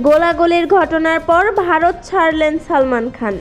গোলাগুলির ঘটনার পর ভারত ছাড়লেন সালমান খান।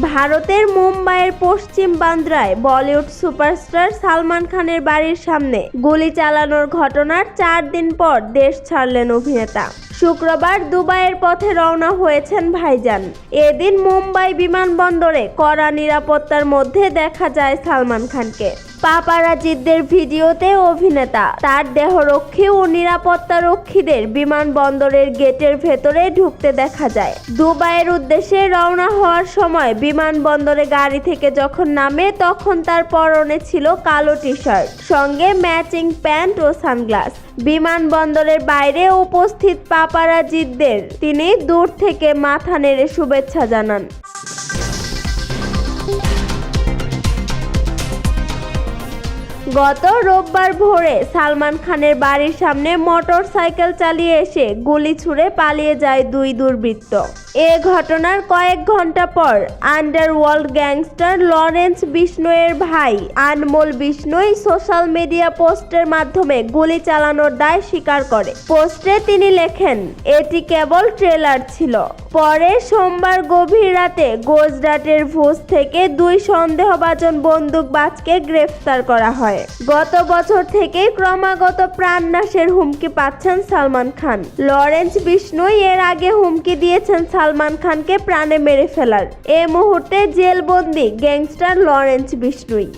ভারতের মুম্বাইয়ের পশ্চিম বান্দ্রায় বলিউড সুপারস্টার সালমান খানের বাড়ির সামনে গুলি চালানোর ঘটনার 4 দিন পর দেশ ছাড়লেন অভিনেতা। শুক্রবার দুবাইয়ের পথে রওনা হয়েছেন ভাইজান। এদিন মুম্বাই বিমানবন্দরে কড়া নিরাপত্তার মধ্যে দেখা যায় সালমান খানকে। পাপারাজিদের ভিডিওতে অভিনেতা তার দেহরক্ষী ও নিরাপত্তা রক্ষীদের বিমানবন্দরের গেটের ভেতরে ঢুকতে দেখা যায়। দুবাইয়ের উদ্দেশ্যে রওনা হওয়ার সময় বিমানবন্দরে গাড়ি থেকে যখন নামে তখন তার পরনে ছিল কালো টি-শার্ট, সঙ্গে ম্যাচিং প্যান্ট ও সানগ্লাস। বিমানবন্দরের বাইরে উপস্থিত পাপারাজিদের তিনি দূর থেকে মাথা নেড়ে শুভেচ্ছা জানান। গত রোববার ভোরে সালমান খানের বাড়ির সামনে মোটরসাইকেল চালিয়ে এসে গুলি ছুড়ে পালিয়ে যায় 2 দুর্বৃত্ত। এ ঘটনার কয়েক ঘন্টা পর আন্ডারওয়ার্ল্ড গ্যাংস্টার লরেন্স বিষ্ণোইয়ের ভাই আনমোল বিষ্ণোই সোশ্যাল মিডিয়া পোস্টের মাধ্যমে গুলি চালানোর দায় স্বীকার করে। পোস্টে তিনি লেখেন, এটি কেবল ট্রেলার ছিল। পরে সোমবার গভীর রাতে গুজরাটের ভুজ থেকে 2 সন্দেহভাজন বন্দুকবাজকে গ্রেফতার করা হয়। গত বছর থেকে ক্রমাগত প্রাণনাশের হুমকি পাচ্ছেন সালমান খান। লরেন্স বিষ্ণোই এর আগে হুমকি দিয়েছেন সালমান খানকে প্রাণে মেরে ফেলার। এ মুহূর্তে জেলবন্দি গ্যাংস্টার লরেন্স বিষ্ণোই।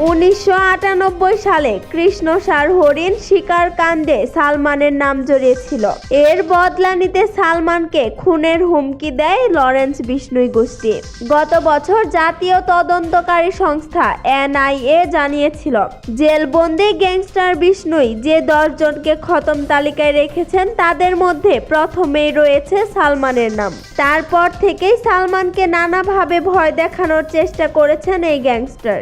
1998 সালে কৃষ্ণসার হরিণ শিকার কাণ্ডে সালমানের নাম জড়িয়েছিল। এর বদলা নিতে সালমানকে খুনের হুমকি দেয় লরেন্স বিষ্ণোই গোষ্ঠী। গত বছর জাতীয় তদন্তকারী সংস্থা NIA জানিয়েছিল, জেলবন্দি গ্যাংস্টার বিষ্ণোই যে 10 জনকে খতম তালিকায় রেখেছেন তাদের মধ্যে প্রথমেই রয়েছে সালমানের নাম। তারপর থেকেই সালমানকে নানাভাবে ভয় দেখানোর চেষ্টা করেছেন এই গ্যাংস্টার।